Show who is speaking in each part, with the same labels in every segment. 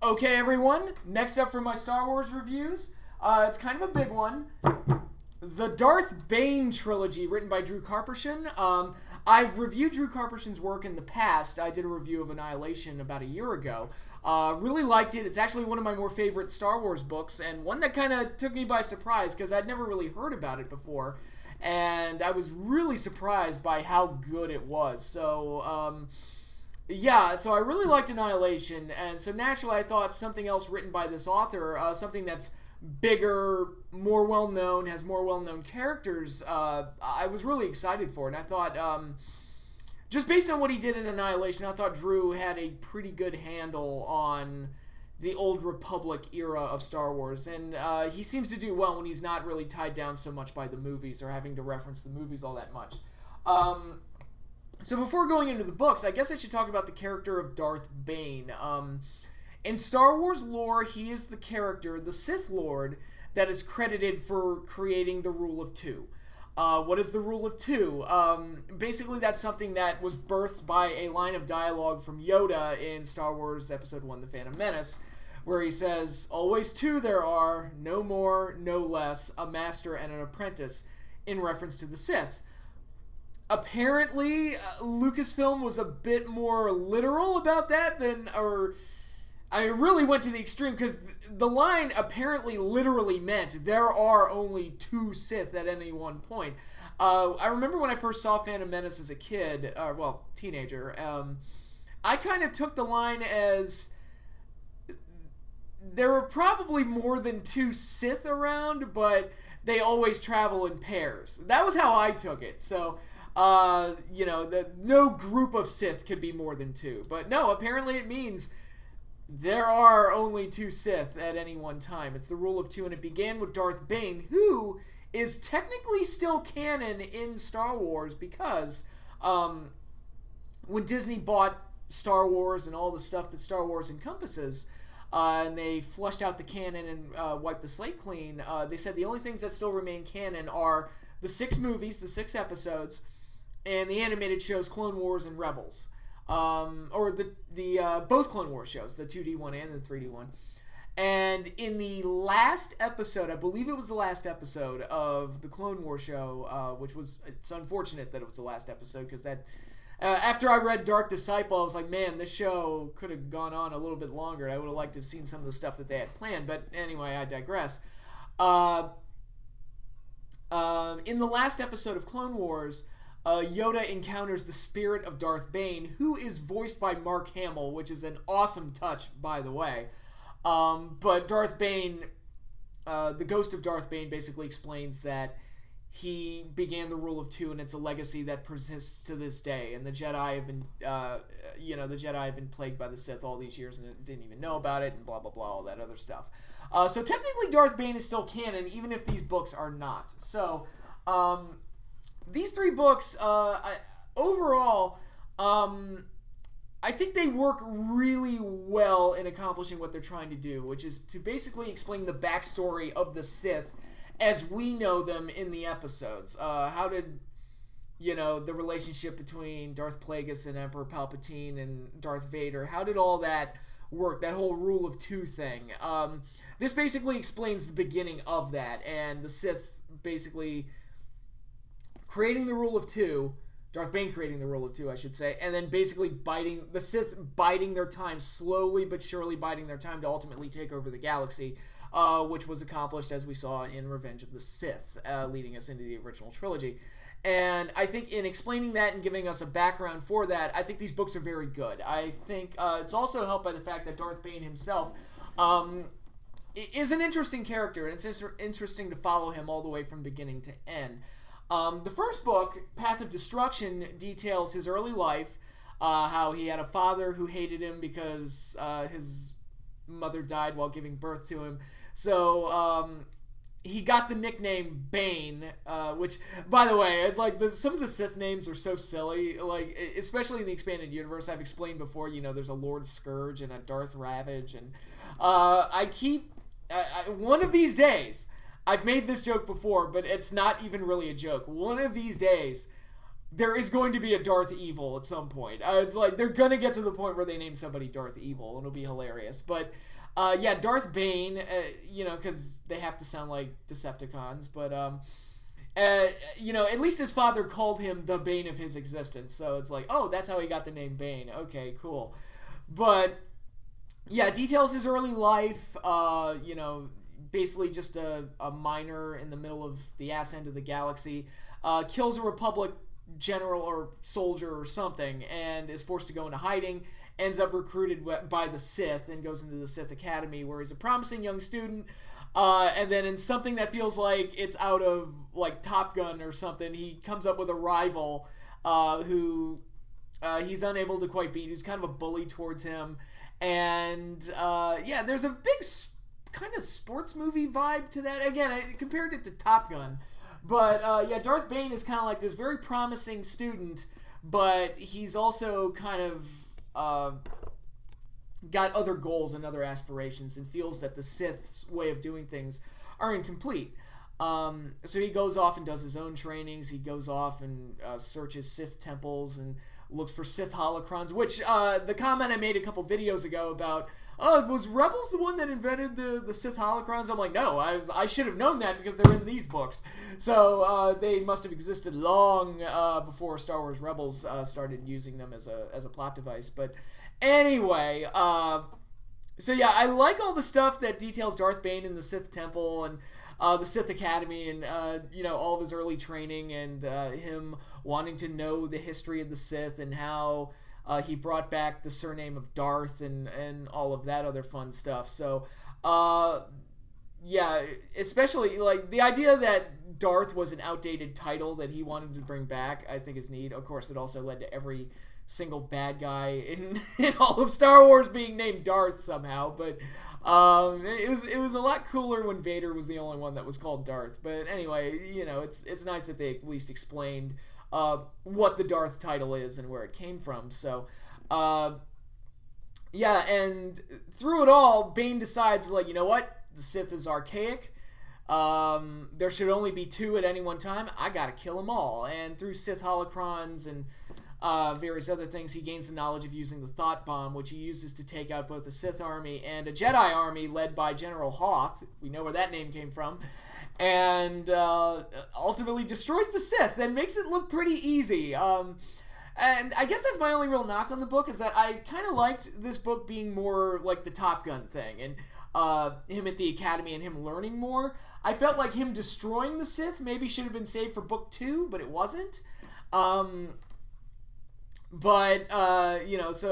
Speaker 1: Okay, everyone, next up for my Star Wars reviews, it's kind of a big one. The Darth Bane Trilogy, written by Drew Karpyshyn. I've reviewed Drew Karpyshyn's work in the past. I did a review of Annihilation about a year ago. Really liked it. It's actually one of my more favorite Star Wars books, and one that kind of took me by surprise, because I'd never really heard about it before. And I was really surprised by how good it was. So, yeah, so I really liked Annihilation, and so naturally I thought something else written by this author, something that's bigger, more well-known, has more well-known characters, I was really excited for it. And I thought, just based on what he did in Annihilation, I thought Drew had a pretty good handle on the Old Republic era of Star Wars, and he seems to do well when he's not really tied down so much by the movies or having to reference the movies all that much. So before going into the books, I guess I should talk about the character of Darth Bane. In Star Wars lore, he is the character, the Sith Lord, that is credited for creating the Rule of Two. What is the Rule of Two? Basically, that's something that was birthed by a line of dialogue from Yoda in Star Wars Episode 1, The Phantom Menace, where he says, "Always two there are, no more, no less, a master and an apprentice," in reference to the Sith. Apparently, Lucasfilm was a bit more literal about that than, or I really went to the extreme, because the line apparently literally meant there are only two Sith at any one point. I remember when I first saw Phantom Menace as a kid, teenager, I kind of took the line as there were probably more than two Sith around, but they always travel in pairs. That was how I took it. So, no group of Sith could be more than two. But no, apparently it means there are only two Sith at any one time. It's the Rule of Two, and it began with Darth Bane, who is technically still canon in Star Wars, because when Disney bought Star Wars and all the stuff that Star Wars encompasses, and they flushed out the canon and wiped the slate clean, they said the only things that still remain canon are the 6 movies, the 6 episodes, and the animated shows Clone Wars and Rebels. Or the both Clone Wars shows, the 2D one and the 3D one. And in the last episode, I believe it was the last episode of the Clone Wars show, it's unfortunate that it was the last episode, because that, after I read Dark Disciple, I was like, man, this show could have gone on a little bit longer. I would have liked to have seen some of the stuff that they had planned, but anyway, I digress. In the last episode of Clone Wars, Yoda encounters the spirit of Darth Bane, who is voiced by Mark Hamill, which is an awesome touch, by the way. But Darth Bane, the ghost of Darth Bane, basically explains that he began the Rule of Two, and it's a legacy that persists to this day. And the Jedi have been plagued by the Sith all these years and didn't even know about it, and blah blah blah, all that other stuff. So technically, Darth Bane is still canon, even if these books are not. So, these 3 books, overall, I think they work really well in accomplishing what they're trying to do, which is to basically explain the backstory of the Sith as we know them in the episodes. How did, the relationship between Darth Plagueis and Emperor Palpatine and Darth Vader, how did all that work, that whole Rule of Two thing? This basically explains the beginning of that, and the Sith basically creating the Rule of Two, Darth Bane creating the Rule of Two, I should say, and then basically the Sith biding their time, slowly but surely biding their time to ultimately take over the galaxy, which was accomplished, as we saw in Revenge of the Sith, leading us into the original trilogy. And I think in explaining that and giving us a background for that, I think these books are very good. I think it's also helped by the fact that Darth Bane himself is an interesting character, and it's interesting to follow him all the way from beginning to end. The first book, Path of Destruction, details his early life, how he had a father who hated him because his mother died while giving birth to him. So he got the nickname Bane, which, by the way, it's like some of the Sith names are so silly, like especially in the expanded universe. I've explained before, there's a Lord Scourge and a Darth Ravage, and one of these days, I've made this joke before, but it's not even really a joke. One of these days, there is going to be a Darth Evil at some point. It's like they're gonna get to the point where they name somebody Darth Evil, and it'll be hilarious. But yeah, Darth Bane, because they have to sound like Decepticons, but at least his father called him the bane of his existence, so it's like, oh, that's how he got the name Bane. Okay, cool. But yeah, details his early life. Basically just a miner in the middle of the ass end of the galaxy, kills a Republic general or soldier or something, and is forced to go into hiding. Ends up recruited by the Sith and goes into the Sith Academy, where he's a promising young student. And then in something that feels like it's out of like Top Gun or something, he comes up with a rival who he's unable to quite beat, who's kind of a bully towards him. And there's a big kind of sports movie vibe to that. Again, I compared it to Top Gun. But Darth Bane is kind of like this very promising student, but he's also kind of got other goals and other aspirations, and feels that the Sith's way of doing things are incomplete. So he goes off and does his own trainings. He goes off and searches Sith temples and looks for Sith holocrons, which the comment I made a couple videos ago about, was Rebels the one that invented the Sith holocrons? I'm like, no, I should have known that because they're in these books. So they must have existed long before Star Wars Rebels started using them as a plot device. But anyway, so yeah, I like all the stuff that details Darth Bane in the Sith Temple and the Sith Academy, and all of his early training, and him wanting to know the history of the Sith, and how he brought back the surname of Darth, and all of that other fun stuff. So especially like the idea that Darth was an outdated title that he wanted to bring back, I think is neat. Of course, it also led to every single bad guy in all of Star Wars being named Darth somehow, but it was a lot cooler when Vader was the only one that was called Darth. But anyway, it's nice that they at least explained what the Darth title is and where it came from. So and through it all, Bane decides, like, you know what, the Sith is archaic. There should only be 2 at any one time. I gotta kill them all. And through Sith holocrons and various other things, he gains the knowledge of using the Thought Bomb, which he uses to take out both a Sith army and a Jedi army led by General Hoth. We know where that name came from. And ultimately destroys the Sith and makes it look pretty easy. And I guess that's my only real knock on the book, is that I kind of liked this book being more like the Top Gun thing, and him at the Academy and him learning more. I felt like him destroying the Sith maybe should have been saved for book 2, but it wasn't. So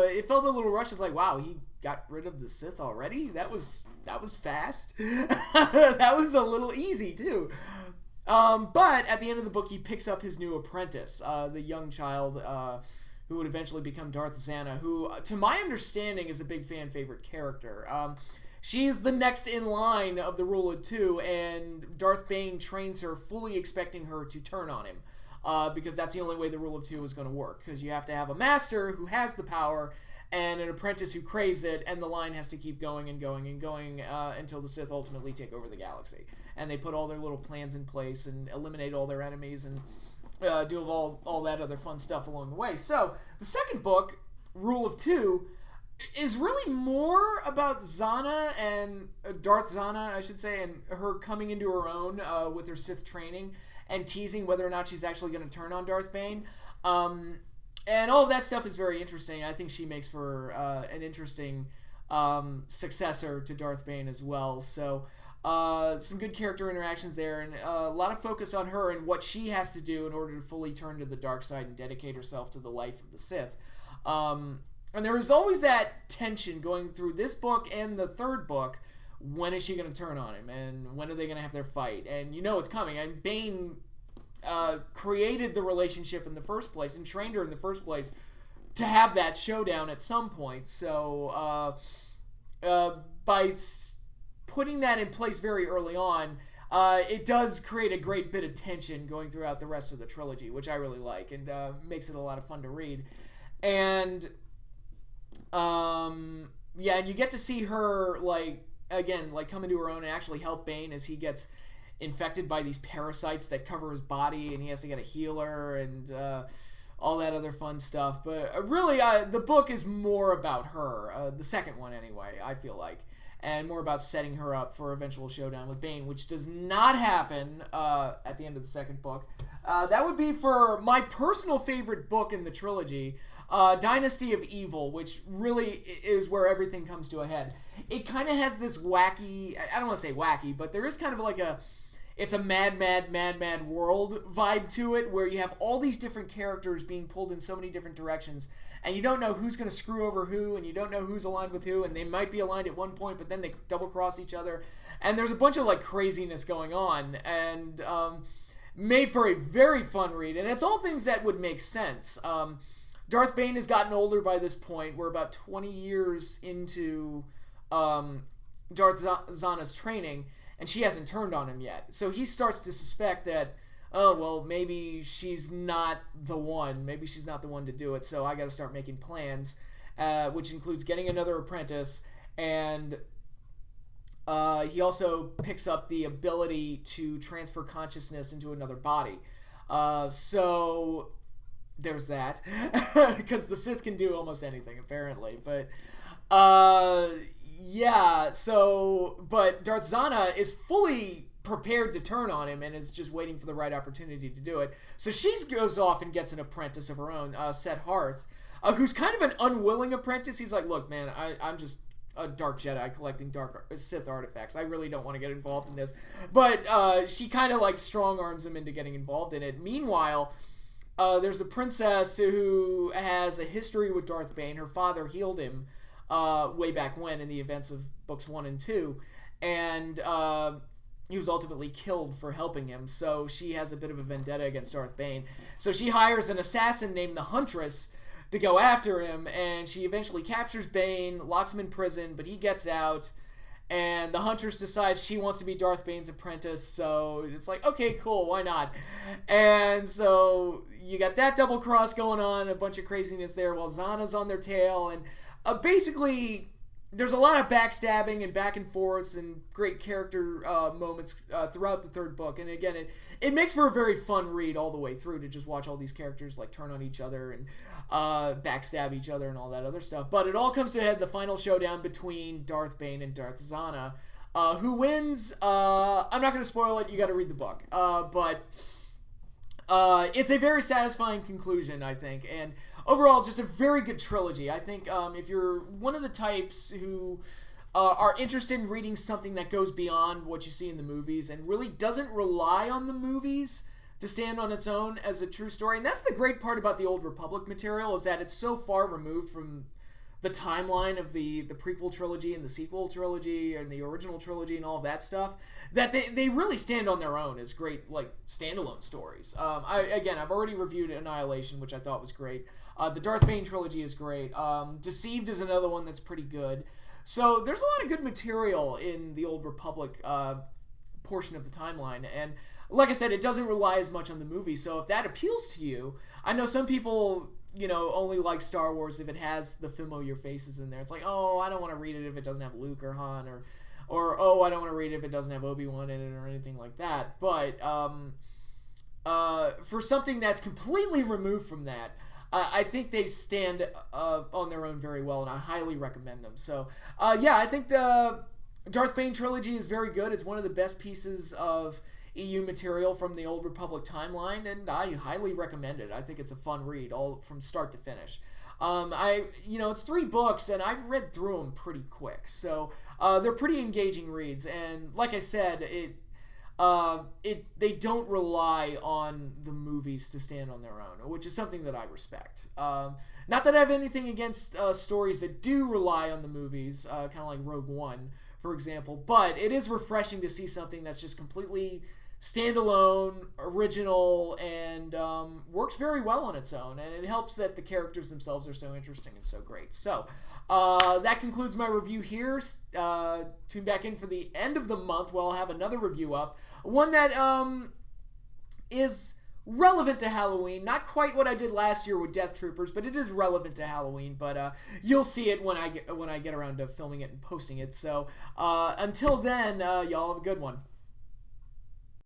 Speaker 1: it felt a little rushed. It's like, wow, he got rid of the Sith already? That was fast. That was a little easy, too. But at the end of the book, he picks up his new apprentice, the young child who would eventually become Darth Zana, who, to my understanding, is a big fan favorite character. She's the next in line of the Rule of 2, and Darth Bane trains her, fully expecting her to turn on him. Because that's the only way the Rule of 2 is going to work. Because you have to have a master who has the power and an apprentice who craves it, and the line has to keep going and going and going until the Sith ultimately take over the galaxy. And they put all their little plans in place and eliminate all their enemies and do all that other fun stuff along the way. So the second book, Rule of 2, is really more about Zana and Darth Zana, I should say, and her coming into her own with her Sith training, and teasing whether or not she's actually going to turn on Darth Bane. And all of that stuff is very interesting. I think she makes for an interesting successor to Darth Bane as well. So some good character interactions there, and a lot of focus on her and what she has to do in order to fully turn to the dark side and dedicate herself to the life of the Sith. And there is always that tension going through this book and the third book. When is she going to turn on him? And when are they going to have their fight? And you know it's coming. And Bane created the relationship in the first place and trained her in the first place to have that showdown at some point. So by putting that in place very early on, it does create a great bit of tension going throughout the rest of the trilogy, which I really like, and makes it a lot of fun to read. And and you get to see her, like, again, like, come into her own and actually help Bane as he gets infected by these parasites that cover his body, and he has to get a healer. And all that other fun stuff. But really, the book is more about her, the second one anyway, I feel like, and more about setting her up for eventual showdown with Bane, which does not happen at the end of the second book. That would be for my personal favorite book in the trilogy, Dynasty of Evil, which really is where everything comes to a head. It kind of has this wacky, I don't want to say wacky, but there is kind of like it's a mad world vibe to it, where you have all these different characters being pulled in so many different directions, and you don't know who's going to screw over who, and you don't know who's aligned with who, and they might be aligned at one point, but then they double cross each other, and there's a bunch of like craziness going on, and made for a very fun read, and it's all things that would make sense. Darth Bane has gotten older by this point. We're about 20 years into Darth Zana's training, and she hasn't turned on him yet. So he starts to suspect that, oh, well, maybe she's not the one. Maybe she's not the one to do it, so I got to start making plans, which includes getting another apprentice, and he also picks up the ability to transfer consciousness into another body. So there's that, because the Sith can do almost anything, apparently. But yeah, so, but Darth Zana is fully prepared to turn on him and is just waiting for the right opportunity to do it. So she goes off and gets an apprentice of her own, Set Hearth, who's kind of an unwilling apprentice. He's like, look, man, I'm just a dark Jedi collecting dark Sith artifacts. I really don't want to get involved in this. But she kind of like strong arms him into getting involved in it. Meanwhile, there's a princess who has a history with Darth Bane. Her father healed him way back when in the events of books 1 and 2, and he was ultimately killed for helping him, so she has a bit of a vendetta against Darth Bane. So she hires an assassin named the Huntress to go after him, and she eventually captures Bane, locks him in prison, but he gets out, and the Huntress decides she wants to be Darth Bane's apprentice, so it's like, okay, cool, why not? And so you got that double cross going on, a bunch of craziness there, while Zana's on their tail, and basically there's a lot of backstabbing and back and forths and great character moments throughout the third book. And again, it makes for a very fun read all the way through, to just watch all these characters like turn on each other and backstab each other and all that other stuff. But it all comes to a head, the final showdown between Darth Bane and Darth Zana. Who wins? I'm not going to spoil it. You got to read the book. But it's a very satisfying conclusion, I think, and overall, just a very good trilogy. I think if you're one of the types who are interested in reading something that goes beyond what you see in the movies and really doesn't rely on the movies to stand on its own as a true story, and that's the great part about the Old Republic material, is that it's so far removed from the timeline of the prequel trilogy and the sequel trilogy and the original trilogy and all of that stuff, that they really stand on their own as great, like, standalone stories. I've already reviewed Annihilation, which I thought was great. The Darth Bane trilogy is great. Deceived is another one that's pretty good. So there's a lot of good material in the Old Republic portion of the timeline, and like I said, it doesn't rely as much on the movie, so if that appeals to you, I know some people, you know, only like Star Wars if it has the familiar faces in there. It's like, oh, I don't want to read it if it doesn't have Luke or Han, or oh, I don't want to read it if it doesn't have Obi-Wan in it or anything like that. But for something that's completely removed from that, I think they stand on their own very well, and I highly recommend them. So, yeah, I think the Darth Bane trilogy is very good. It's one of the best pieces of EU material from the Old Republic timeline, and I highly recommend it. I think it's a fun read, all from start to finish. It's 3 books, and I've read through them pretty quick, so they're pretty engaging reads. And like I said, they don't rely on the movies to stand on their own, which is something that I respect. Not that I have anything against stories that do rely on the movies, kind of like Rogue One, for example, but it is refreshing to see something that's just completely standalone, original, and works very well on its own, and it helps that the characters themselves are so interesting and so great. So that concludes my review here. Tune back in for the end of the month where I'll have another review up, one that is relevant to Halloween. Not quite what I did last year with Death Troopers, but it is relevant to Halloween. But you'll see it when I get around to filming it and posting it. So until then, y'all have a good one.